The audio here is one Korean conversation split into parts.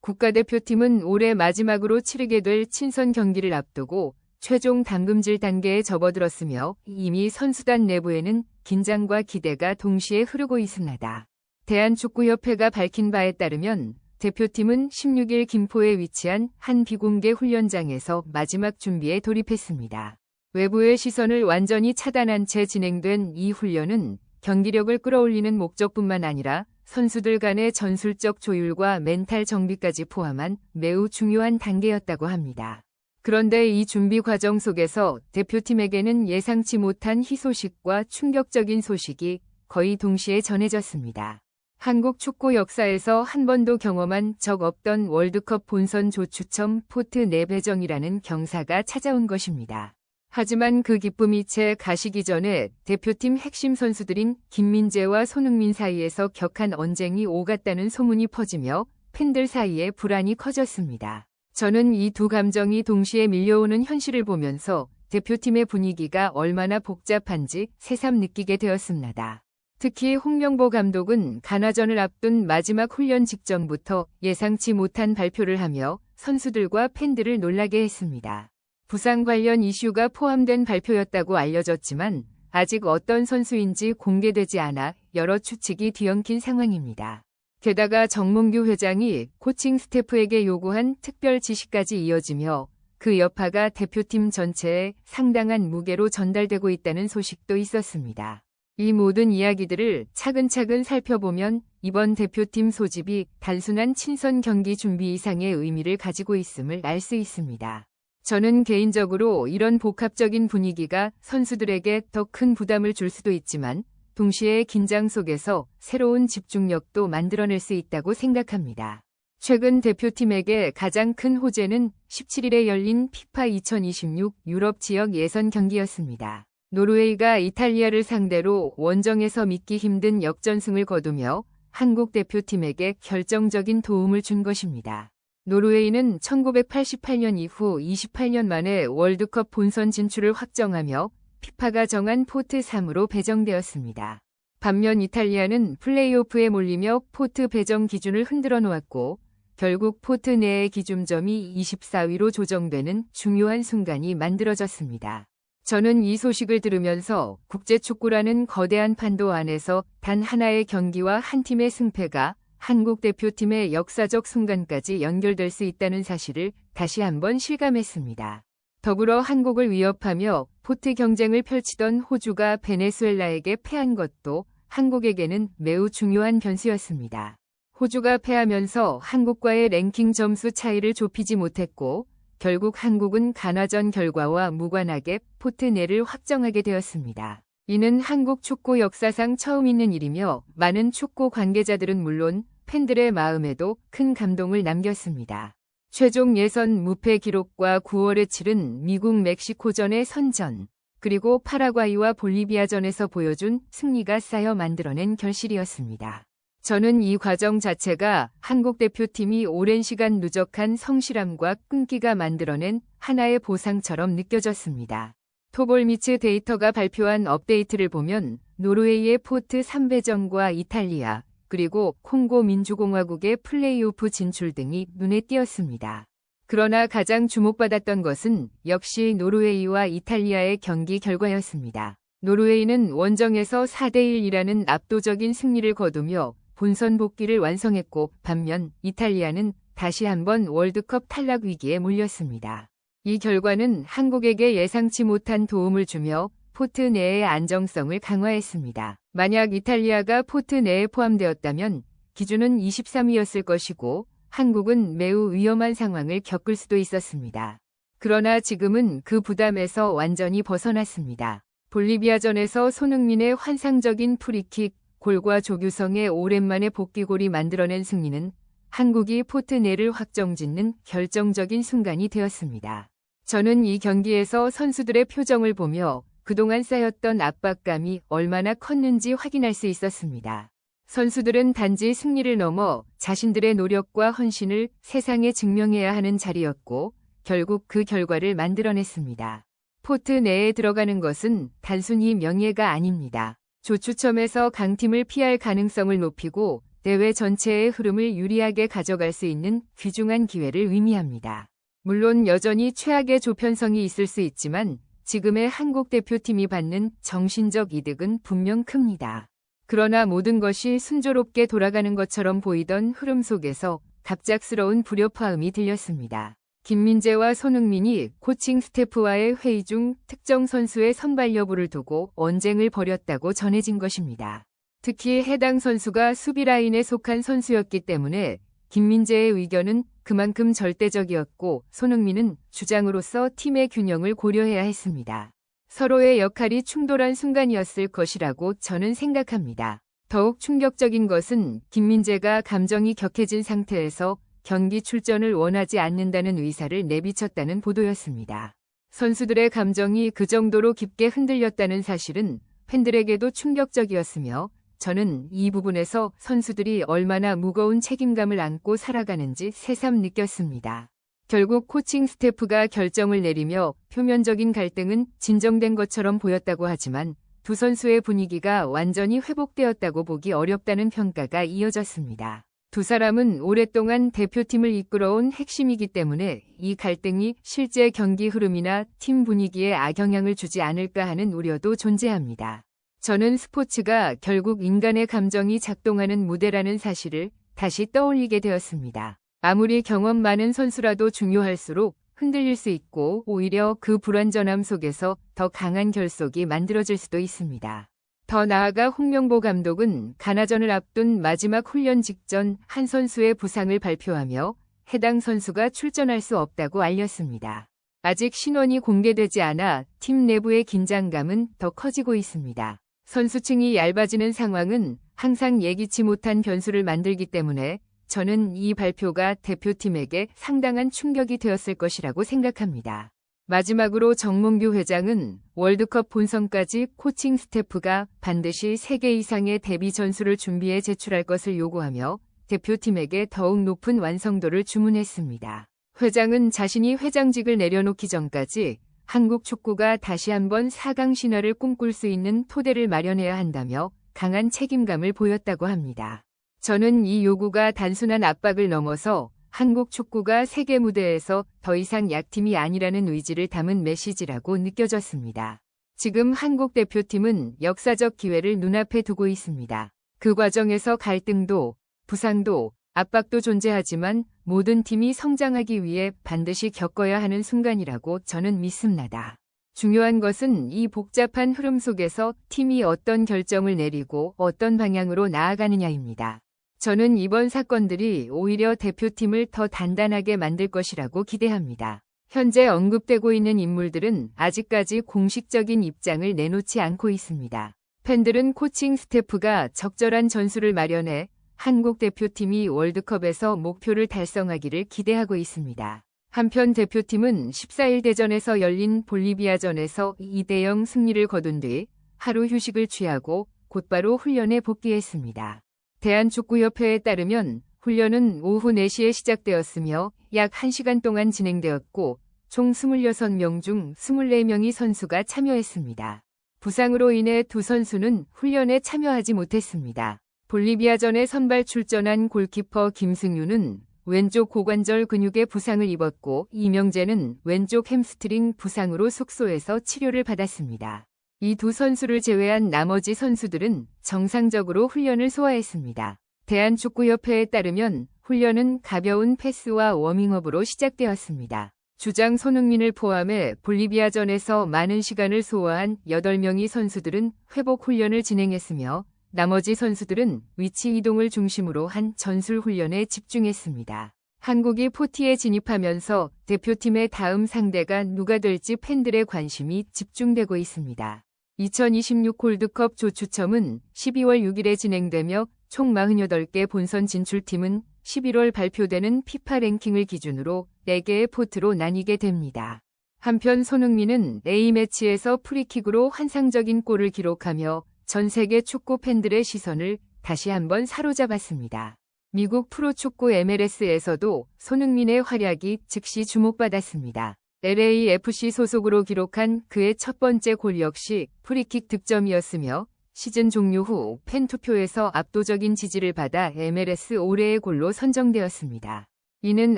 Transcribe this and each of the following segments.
국가대표팀은 올해 마지막으로 치르게 될 친선 경기를 앞두고 최종 담금질 단계에 접어들었으며 이미 선수단 내부에는 긴장과 기대가 동시에 흐르고 있습니다. 대한축구협회가 밝힌 바에 따르면 대표팀은 16일 김포에 위치한 한 비공개 훈련장에서 마지막 준비에 돌입했습니다. 외부의 시선을 완전히 차단한 채 진행된 이 훈련은 경기력을 끌어올리는 목적뿐만 아니라 선수들 간의 전술적 조율과 멘탈 정비까지 포함한 매우 중요한 단계였다고 합니다. 그런데 이 준비 과정 속에서 대표팀에게는 예상치 못한 희소식과 충격적인 소식이 거의 동시에 전해졌습니다. 한국 축구 역사에서 한 번도 경험한 적 없던 월드컵 본선 조추첨 포트 4배정이라는 경사가 찾아온 것입니다. 하지만 그 기쁨이 채 가시기 전에 대표팀 핵심 선수들인 김민재와 손흥민 사이에서 격한 언쟁이 오갔다는 소문이 퍼지며 팬들 사이에 불안이 커졌습니다. 저는 이 두 감정이 동시에 밀려오는 현실을 보면서 대표팀의 분위기가 얼마나 복잡한지 새삼 느끼게 되었습니다. 특히 홍명보 감독은 가나전을 앞둔 마지막 훈련 직전부터 예상치 못한 발표를 하며 선수들과 팬들을 놀라게 했습니다. 부상 관련 이슈가 포함된 발표였다고 알려졌지만 아직 어떤 선수인지 공개되지 않아 여러 추측이 뒤엉킨 상황입니다. 게다가 정몽규 회장이 코칭 스태프에게 요구한 특별 지시까지 이어지며 그 여파가 대표팀 전체에 상당한 무게로 전달되고 있다는 소식도 있었습니다. 이 모든 이야기들을 차근차근 살펴보면 이번 대표팀 소집이 단순한 친선 경기 준비 이상의 의미를 가지고 있음을 알 수 있습니다. 저는 개인적으로 이런 복합적인 분위기가 선수들에게 더 큰 부담을 줄 수도 있지만 동시에 긴장 속에서 새로운 집중력도 만들어낼 수 있다고 생각합니다. 최근 대표팀에게 가장 큰 호재는 17일에 열린 피파 2026 유럽 지역 예선 경기였습니다. 노르웨이가 이탈리아를 상대로 원정에서 믿기 힘든 역전승을 거두며 한국 대표팀에게 결정적인 도움을 준 것입니다. 노르웨이는 1988년 이후 28년 만에 월드컵 본선 진출을 확정하며 피파가 정한 포트 3으로 배정되었습니다. 반면 이탈리아는 플레이오프에 몰리며 포트 배정 기준을 흔들어 놓았고 결국 포트 내의 기준점이 24위로 조정되는 중요한 순간이 만들어졌습니다. 저는 이 소식을 들으면서 국제축구라는 거대한 판도 안에서 단 하나의 경기와 한 팀의 승패가 한국 대표팀의 역사적 순간까지 연결될 수 있다는 사실을 다시 한번 실감했습니다. 더불어 한국을 위협하며 포트 경쟁을 펼치던 호주가 베네수엘라에게 패한 것도 한국에게는 매우 중요한 변수였습니다. 호주가 패하면서 한국과의 랭킹 점수 차이를 좁히지 못했고 결국 한국은 가나전 결과와 무관하게 포트 내를 확정하게 되었습니다. 이는 한국 축구 역사상 처음 있는 일이며 많은 축구 관계자들은 물론 팬들의 마음에도 큰 감동을 남겼습니다. 최종 예선 무패 기록과 9월에 치른 미국 멕시코전의 선전, 그리고 파라과이와 볼리비아전에서 보여준 승리가 쌓여 만들어낸 결실이었습니다. 저는 이 과정 자체가 한국 대표팀이 오랜 시간 누적한 성실함과 끈기가 만들어낸 하나의 보상처럼 느껴졌습니다. 토볼미츠 데이터가 발표한 업데이트를 보면 노르웨이의 포트 3배정과 이탈리아, 그리고 콩고 민주공화국의 플레이오프 진출 등이 눈에 띄었습니다. 그러나 가장 주목받았던 것은 역시 노르웨이와 이탈리아의 경기 결과였습니다. 노르웨이는 원정에서 4대1이라는 압도적인 승리를 거두며 본선 복귀를 완성했고 반면 이탈리아는 다시 한번 월드컵 탈락 위기에 몰렸습니다. 이 결과는 한국에게 예상치 못한 도움을 주며 포트 내의 안정성을 강화했습니다. 만약 이탈리아가 포트 내에 포함되었다면 기준은 23위였을 것이고 한국은 매우 위험한 상황을 겪을 수도 있었습니다. 그러나 지금은 그 부담에서 완전히 벗어났습니다. 볼리비아전에서 손흥민의 환상적인 프리킥, 골과 조규성의 오랜만에 복귀골이 만들어낸 승리는 한국이 포트 내를 확정짓는 결정적인 순간이 되었습니다. 저는 이 경기에서 선수들의 표정을 보며 그동안 쌓였던 압박감이 얼마나 컸는지 확인할 수 있었습니다. 선수들은 단지 승리를 넘어 자신들의 노력과 헌신을 세상에 증명해야 하는 자리였고 결국 그 결과를 만들어냈습니다. 포트 내에 들어가는 것은 단순히 명예가 아닙니다. 조추첨에서 강팀을 피할 가능성을 높이고 대회 전체의 흐름을 유리하게 가져갈 수 있는 귀중한 기회를 의미합니다. 물론 여전히 최악의 조편성이 있을 수 있지만 지금의 한국 대표팀이 받는 정신적 이득은 분명 큽니다. 그러나 모든 것이 순조롭게 돌아가는 것처럼 보이던 흐름 속에서 갑작스러운 불협화음이 들렸습니다. 김민재와 손흥민이 코칭 스태프와의 회의 중 특정 선수의 선발 여부를 두고 언쟁을 벌였다고 전해진 것입니다. 특히 해당 선수가 수비 라인에 속한 선수였기 때문에 김민재의 의견은 그만큼 절대적이었고 손흥민은 주장으로서 팀의 균형을 고려해야 했습니다. 서로의 역할이 충돌한 순간이었을 것이라고 저는 생각합니다. 더욱 충격적인 것은 김민재가 감정이 격해진 상태에서 경기 출전을 원하지 않는다는 의사를 내비쳤다는 보도였습니다. 선수들의 감정이 그 정도로 깊게 흔들렸다는 사실은 팬들에게도 충격적이었으며 저는 이 부분에서 선수들이 얼마나 무거운 책임감을 안고 살아가는지 새삼 느꼈습니다. 결국 코칭 스태프가 결정을 내리며 표면적인 갈등은 진정된 것처럼 보였다고 하지만 두 선수의 분위기가 완전히 회복되었다고 보기 어렵다는 평가가 이어졌습니다. 두 사람은 오랫동안 대표팀을 이끌어온 핵심이기 때문에 이 갈등이 실제 경기 흐름이나 팀 분위기에 악영향을 주지 않을까 하는 우려도 존재합니다. 저는 스포츠가 결국 인간의 감정이 작동하는 무대라는 사실을 다시 떠올리게 되었습니다. 아무리 경험 많은 선수라도 중요할수록 흔들릴 수 있고 오히려 그 불완전함 속에서 더 강한 결속이 만들어질 수도 있습니다. 더 나아가 홍명보 감독은 가나전을 앞둔 마지막 훈련 직전 한 선수의 부상을 발표하며 해당 선수가 출전할 수 없다고 알렸습니다. 아직 신원이 공개되지 않아 팀 내부의 긴장감은 더 커지고 있습니다. 선수층이 얇아지는 상황은 항상 예기치 못한 변수를 만들기 때문에 저는 이 발표가 대표팀에게 상당한 충격이 되었을 것이라고 생각합니다. 마지막으로 정몽규 회장은 월드컵 본선까지 코칭 스태프가 반드시 3개 이상의 데뷔 전술을 준비해 제출할 것을 요구하며 대표팀에게 더욱 높은 완성도를 주문했습니다. 회장은 자신이 회장직을 내려놓기 전까지 한국 축구가 다시 한번 4강 신화를 꿈꿀 수 있는 토대를 마련해야 한다며 강한 책임감을 보였다고 합니다. 저는 이 요구가 단순한 압박을 넘어서 한국 축구가 세계 무대에서 더 이상 약팀이 아니라는 의지를 담은 메시지라고 느껴졌습니다. 지금 한국 대표팀은 역사적 기회를 눈앞에 두고 있습니다. 그 과정에서 갈등도, 부상도, 압박도 존재하지만 모든 팀이 성장하기 위해 반드시 겪어야 하는 순간이라고 저는 믿습니다. 중요한 것은 이 복잡한 흐름 속에서 팀이 어떤 결정을 내리고 어떤 방향으로 나아가느냐입니다. 저는 이번 사건들이 오히려 대표팀을 더 단단하게 만들 것이라고 기대합니다. 현재 언급되고 있는 인물들은 아직까지 공식적인 입장을 내놓지 않고 있습니다. 팬들은 코칭 스태프가 적절한 전술을 마련해 한국 대표팀이 월드컵에서 목표를 달성하기를 기대하고 있습니다. 한편 대표팀은 14일 대전에서 열린 볼리비아전에서 2대0 승리를 거둔 뒤 하루 휴식을 취하고 곧바로 훈련에 복귀했습니다. 대한축구협회에 따르면 훈련은 오후 4시에 시작되었으며 약 1시간 동안 진행되었고 총 26명 중 24명의 선수가 참여했습니다. 부상으로 인해 두 선수는 훈련에 참여하지 못했습니다. 볼리비아전에 선발 출전한 골키퍼 김승유는 왼쪽 고관절 근육에 부상을 입었고 이명재는 왼쪽 햄스트링 부상으로 숙소에서 치료를 받았습니다. 이 두 선수를 제외한 나머지 선수들은 정상적으로 훈련을 소화했습니다. 대한축구협회에 따르면 훈련은 가벼운 패스와 워밍업으로 시작되었습니다. 주장 손흥민을 포함해 볼리비아전에서 많은 시간을 소화한 8명의 선수들은 회복 훈련을 진행했으며 나머지 선수들은 위치 이동을 중심으로 한 전술 훈련에 집중했습니다. 한국이 포티에 진입하면서 대표팀의 다음 상대가 누가 될지 팬들의 관심이 집중되고 있습니다. 2026 골드컵 조추첨은 12월 6일에 진행되며 총 48개 본선 진출팀은 11월 발표되는 피파 랭킹을 기준으로 4개의 포트로 나뉘게 됩니다. 한편 손흥민은 A매치에서 프리킥으로 환상적인 골을 기록하며 전 세계 축구 팬들의 시선을 다시 한번 사로잡았습니다. 미국 프로축구 MLS에서도 손흥민의 활약이 즉시 주목받았습니다. LAFC 소속으로 기록한 그의 첫 번째 골 역시 프리킥 득점이었으며 시즌 종료 후 팬투표에서 압도적인 지지를 받아 MLS 올해의 골로 선정되었습니다. 이는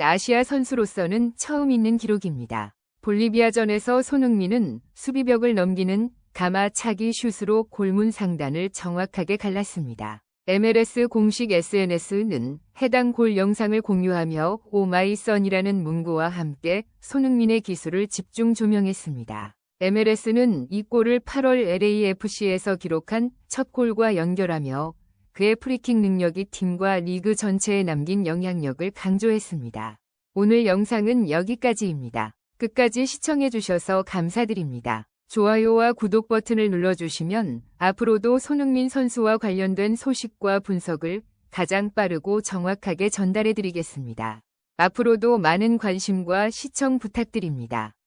아시아 선수로서는 처음 있는 기록입니다. 볼리비아전에서 손흥민은 수비벽을 넘기는 가마차기 슛으로 골문 상단을 정확하게 갈랐습니다. MLS 공식 SNS는 해당 골 영상을 공유하며 오마이선이라는 문구와 함께 손흥민의 기술을 집중 조명했습니다. MLS는 이 골을 8월 LAFC에서 기록한 첫 골과 연결하며 그의 프리킥 능력이 팀과 리그 전체에 남긴 영향력을 강조했습니다. 오늘 영상은 여기까지입니다. 끝까지 시청해주셔서 감사드립니다. 좋아요와 구독 버튼을 눌러주시면 앞으로도 손흥민 선수와 관련된 소식과 분석을 가장 빠르고 정확하게 전달해드리겠습니다. 앞으로도 많은 관심과 시청 부탁드립니다.